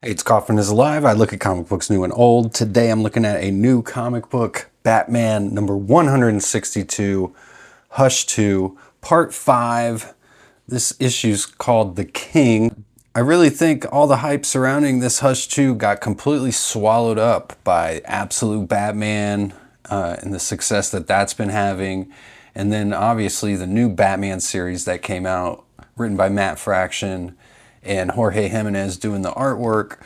Hey, it's Kaufman is Alive. I look at comic books new and old. Today I'm looking at a new comic book, Batman number 162, Hush 2, Part 5. This issue's called The King. I really think all the hype surrounding this Hush 2 got completely swallowed up by Absolute Batman and the success that that's been having. And then obviously the new Batman series that came out, written by Matt Fraction and Jorge Jimenez doing the artwork.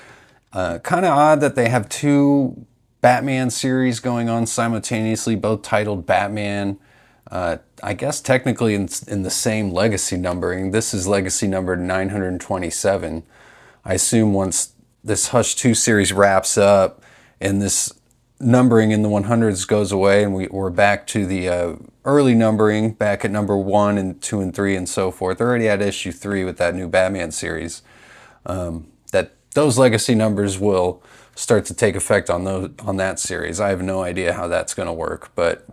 Kind of odd that they have two Batman series going on simultaneously, both titled Batman. I guess technically in the same legacy numbering. This is legacy number 927. I assume once this Hush 2 series wraps up and this numbering in the 100s goes away and we're back to the early numbering, back at number 1 and 2 and 3 and so forth. They're already at issue 3 with that new Batman series. That those legacy numbers will start to take effect on that series. I have no idea how that's going to work, but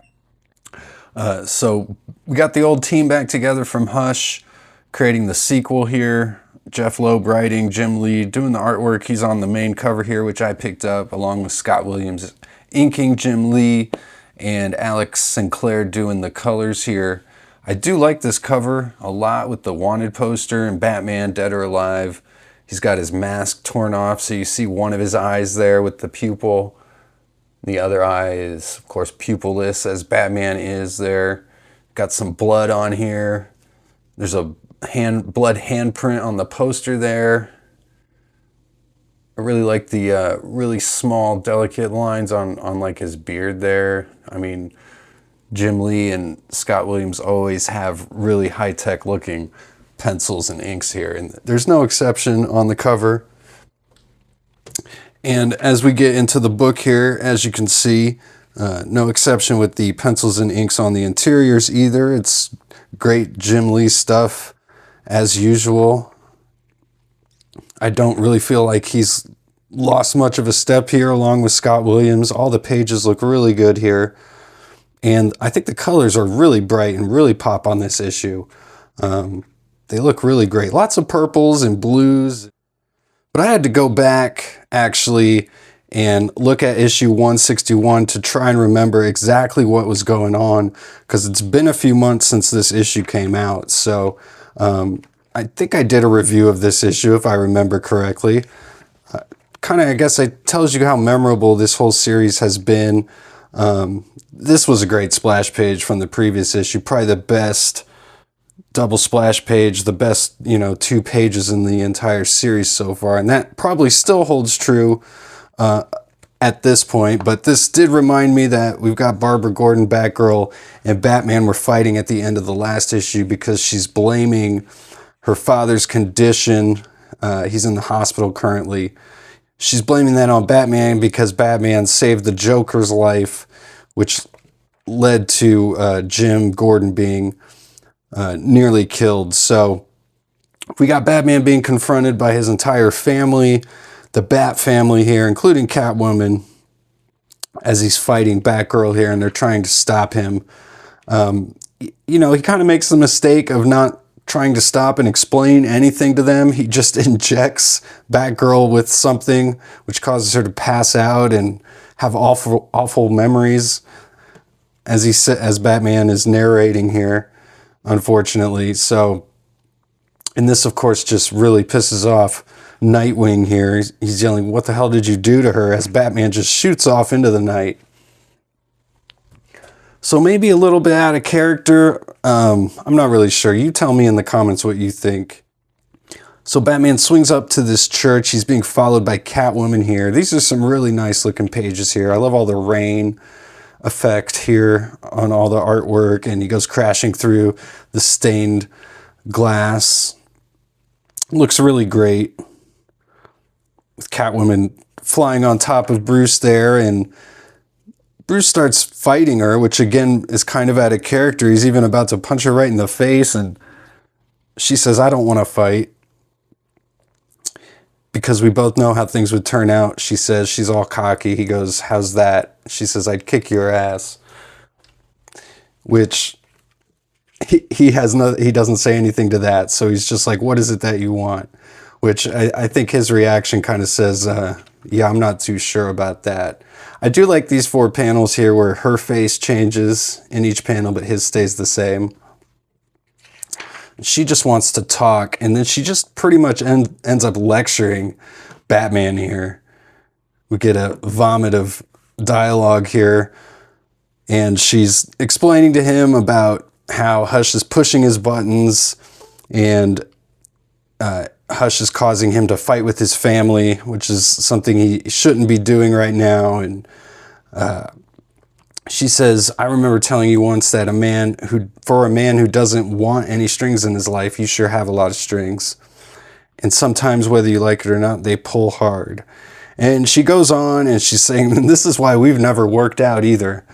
so we got the old team back together from Hush, creating the sequel here. Jeff Loeb writing, Jim Lee doing the artwork. He's on the main cover here, which I picked up, along with Scott Williams inking, Jim Lee, and Alex Sinclair doing the colors here. I do like this cover a lot with the Wanted poster and Batman Dead or Alive. He's got his mask torn off, so you see one of his eyes there with the pupil. The other eye is, of course, pupilless, as Batman is there. Got some blood on here. There's a blood handprint on the poster there. I really like the really small, delicate lines on like his beard there. I mean, Jim Lee and Scott Williams always have really high-tech looking pencils and inks here, and there's no exception on the cover. And as we get into the book here, as you can see, no exception with the pencils and inks on the interiors either. It's great Jim Lee stuff as usual. I don't really feel like he's lost much of a step here along with Scott Williams. All the pages look really good here. And I think the colors are really bright and really pop on this issue. They look really great. Lots of purples and blues. But I had to go back actually and look at issue 161 to try and remember exactly what was going on, because it's been a few months since this issue came out. So I think I did a review of this issue, if I remember correctly. Kind of, I guess it tells you how memorable this whole series has been. This was a great splash page from the previous issue, probably the best double splash page, the best, 2 pages in the entire series so far, and that probably still holds true at this point. But this did remind me that we've got Barbara Gordon, Batgirl, and Batman were fighting at the end of the last issue because she's blaming her father's condition. He's in the hospital currently. She's blaming that on Batman because Batman saved the Joker's life, which led to Jim Gordon being nearly killed. So we got Batman being confronted by his entire family, the Bat family here, including Catwoman, as he's fighting Batgirl here, and they're trying to stop him. He kind of makes the mistake of not trying to stop and explain anything to them. He just injects Batgirl with something which causes her to pass out and have awful memories, as Batman is narrating here, unfortunately. So, and this of course just really pisses off Nightwing here. He's yelling, "What the hell did you do to her?" as Batman just shoots off into the night. So maybe a little bit out of character. I'm not really sure. You tell me in the comments what you think. So Batman swings up to this church. He's being followed by Catwoman here. These are some really nice looking pages here. I love all the rain effect here on all the artwork, and he goes crashing through the stained glass. Looks really great with Catwoman flying on top of Bruce there, and Bruce starts fighting her, which again is kind of out of character. He's even about to punch her right in the face, and she says, "I don't want to fight," because we both know how things would turn out. She says, she's all cocky. He goes, "How's that?" She says, "I'd kick your ass," which he doesn't say anything to that. So he's just like, "What is it that you want?" which I think his reaction kind of says, yeah, I'm not too sure about that. I do like these 4 panels here where her face changes in each panel, but his stays the same. She just wants to talk, and then she just pretty much ends up lecturing Batman here. We get a vomit of dialogue here, and she's explaining to him about how Hush is pushing his buttons, and Hush is causing him to fight with his family, which is something he shouldn't be doing right now. And she says, I remember telling you once that for a man who doesn't want any strings in his life, you sure have a lot of strings. And sometimes, whether you like it or not, they pull hard. And she goes on and she's saying, this is why we've never worked out either.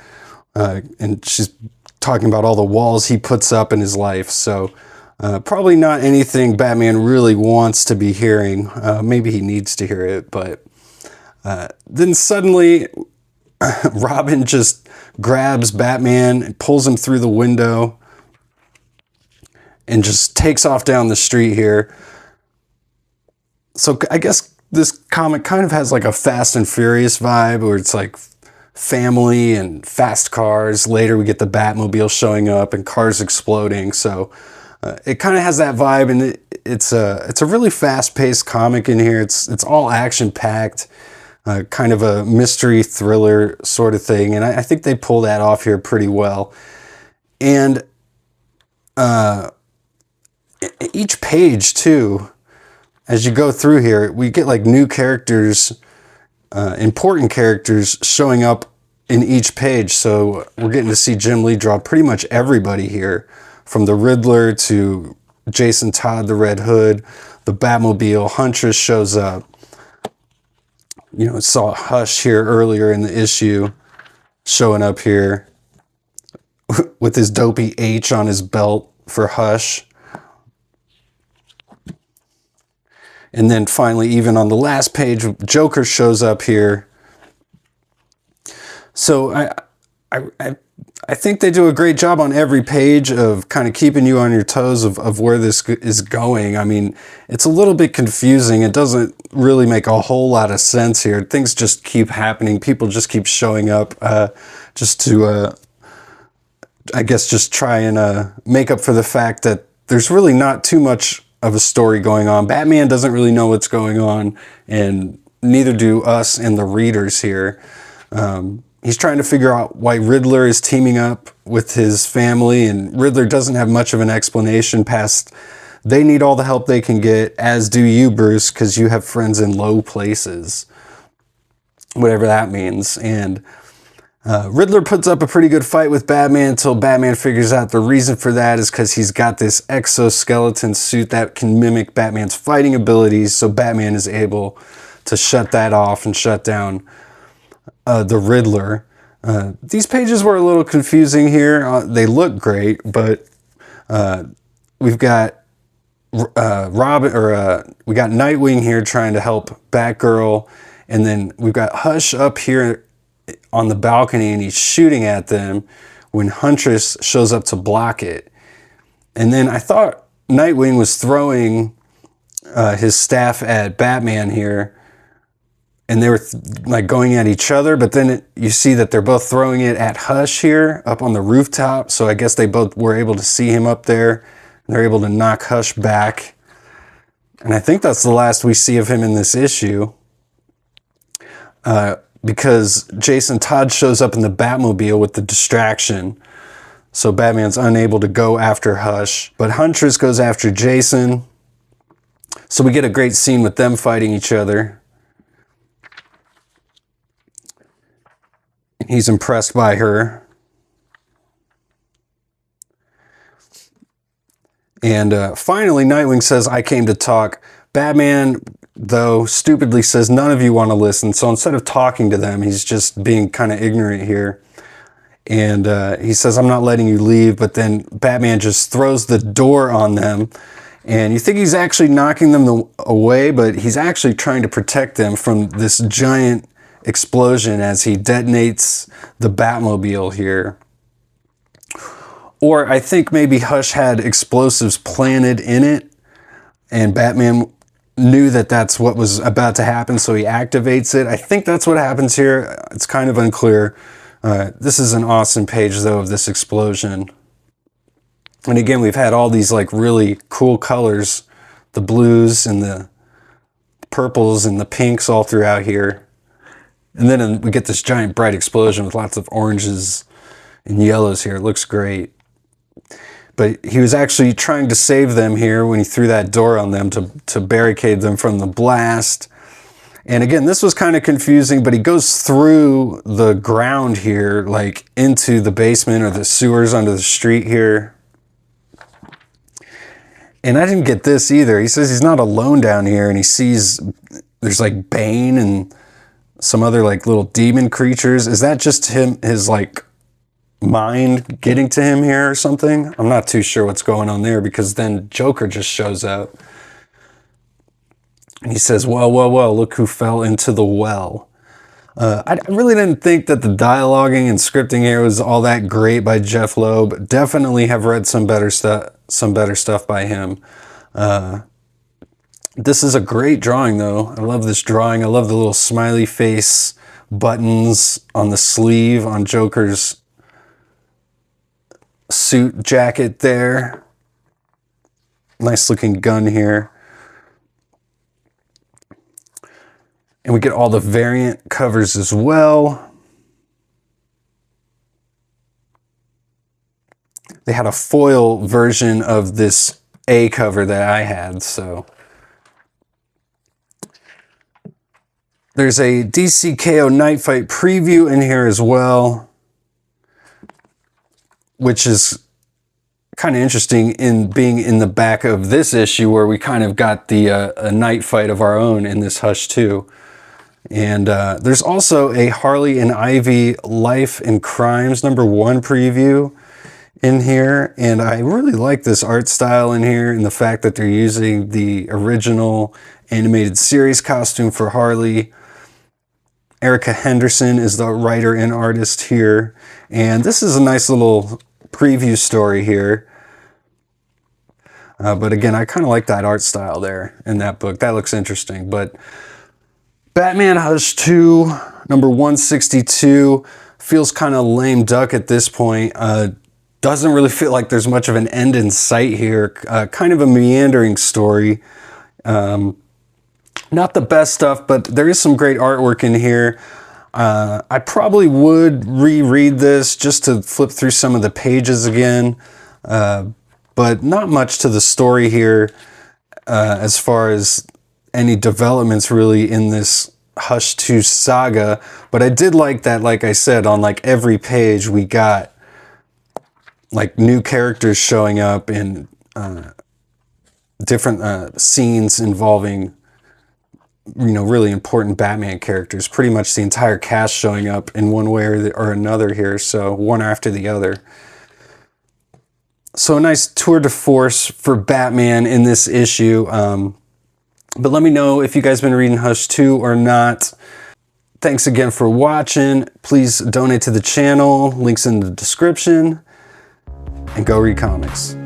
And she's talking about all the walls he puts up in his life. So probably not anything Batman really wants to be hearing. Maybe he needs to hear it. But then suddenly Robin just grabs Batman and pulls him through the window and just takes off down the street here. So I guess this comic kind of has like a Fast and Furious vibe, where it's like family and fast cars. Later we get the Batmobile showing up and cars exploding. So it kind of has that vibe, and it's a really fast-paced comic in here. It's all action-packed, kind of a mystery thriller sort of thing, and I think they pull that off here pretty well. And each page too, as you go through here, we get like new characters, important characters showing up in each page. So we're getting to see Jim Lee draw pretty much everybody here, from the Riddler to Jason Todd, the Red Hood, the Batmobile. Huntress shows up. You know, saw Hush here earlier in the issue, showing up here with his dopey H on his belt for Hush. And then finally, even on the last page, Joker shows up here. So I think they do a great job on every page of kind of keeping you on your toes of where this is going. I mean, it's a little bit confusing. It doesn't really make a whole lot of sense here. Things just keep happening. People just keep showing up just to, I guess, just try and make up for the fact that there's really not too much of a story going on. Batman doesn't really know what's going on, and neither do us and the readers here. He's trying to figure out why Riddler is teaming up with his family, and Riddler doesn't have much of an explanation past they need all the help they can get, as do you, Bruce, because you have friends in low places. Whatever that means. And Riddler puts up a pretty good fight with Batman until Batman figures out the reason for that is because he's got this exoskeleton suit that can mimic Batman's fighting abilities, so Batman is able to shut that off and shut down the Riddler. These pages were a little confusing here. They look great, but we've got we got Nightwing here trying to help Batgirl, and then we've got Hush up here on the balcony, and he's shooting at them when Huntress shows up to block it. And then I thought Nightwing was throwing his staff at Batman here, and they were like going at each other, but then you see that they're both throwing it at Hush here up on the rooftop. So I guess they both were able to see him up there, and they're able to knock Hush back. And I think that's the last we see of him in this issue, because Jason Todd shows up in the Batmobile with the distraction. So Batman's unable to go after Hush, but Huntress goes after Jason. So we get a great scene with them fighting each other. He's impressed by her. And finally, Nightwing says, I came to talk. Batman, though, stupidly says, none of you want to listen. So instead of talking to them, he's just being kind of ignorant here. And he says, I'm not letting you leave. But then Batman just throws the door on them. And you think he's actually knocking them away, but he's actually trying to protect them from this giant explosion as he detonates the Batmobile here. Or I think maybe Hush had explosives planted in it, and Batman knew that that's what was about to happen, so he activates it. I think that's what happens here. It's kind of unclear. This is an awesome page, though, of this explosion. And again, we've had all these like really cool colors, the blues and the purples and the pinks all throughout here. And then we get this giant bright explosion with lots of oranges and yellows here. It looks great. But he was actually trying to save them here when he threw that door on them to barricade them from the blast. And again, this was kind of confusing, but he goes through the ground here, like into the basement or the sewers under the street here. And I didn't get this either. He says he's not alone down here, and he sees there's like Bane and some other like little demon creatures. Is that just his like mind getting to him here or something? I'm not too sure what's going on there, because then Joker just shows up. And he says, well, look who fell into the well. I really didn't think that the dialoguing and scripting here was all that great by Jeph Loeb. Definitely have read some better stuff by him. This is a great drawing, though. I love this drawing. I love the little smiley face buttons on the sleeve on Joker's suit jacket there. Nice looking gun here. And we get all the variant covers as well. They had a foil version of this A cover that I had, so. There's a DCKO Night Fight preview in here as well, which is kind of interesting in being in the back of this issue, where we kind of got the a night fight of our own in this Hush 2. And there's also a Harley and Ivy Life and Crimes #1 preview in here. And I really like this art style in here, and the fact that they're using the original animated series costume for Harley. Erica Henderson is the writer and artist here. And this is a nice little preview story here. But again, I kind of like that art style there in that book. That looks interesting. But Batman Hush 2, number 162, feels kind of lame duck at this point. Doesn't really feel like there's much of an end in sight here. Kind of a meandering story. Not the best stuff, but there is some great artwork in here. I probably would reread this just to flip through some of the pages again. But not much to the story here as far as any developments really in this Hush 2 saga. But I did like that, like I said, on like every page we got like new characters showing up in different scenes involving, you know, really important Batman characters. Pretty much the entire cast showing up in one way or another here, so one after the other. So a nice tour de force for Batman in this issue. But let me know if you guys been reading Hush 2 or not. Thanks again for watching. Please donate to the channel. Links in the description. And go read comics.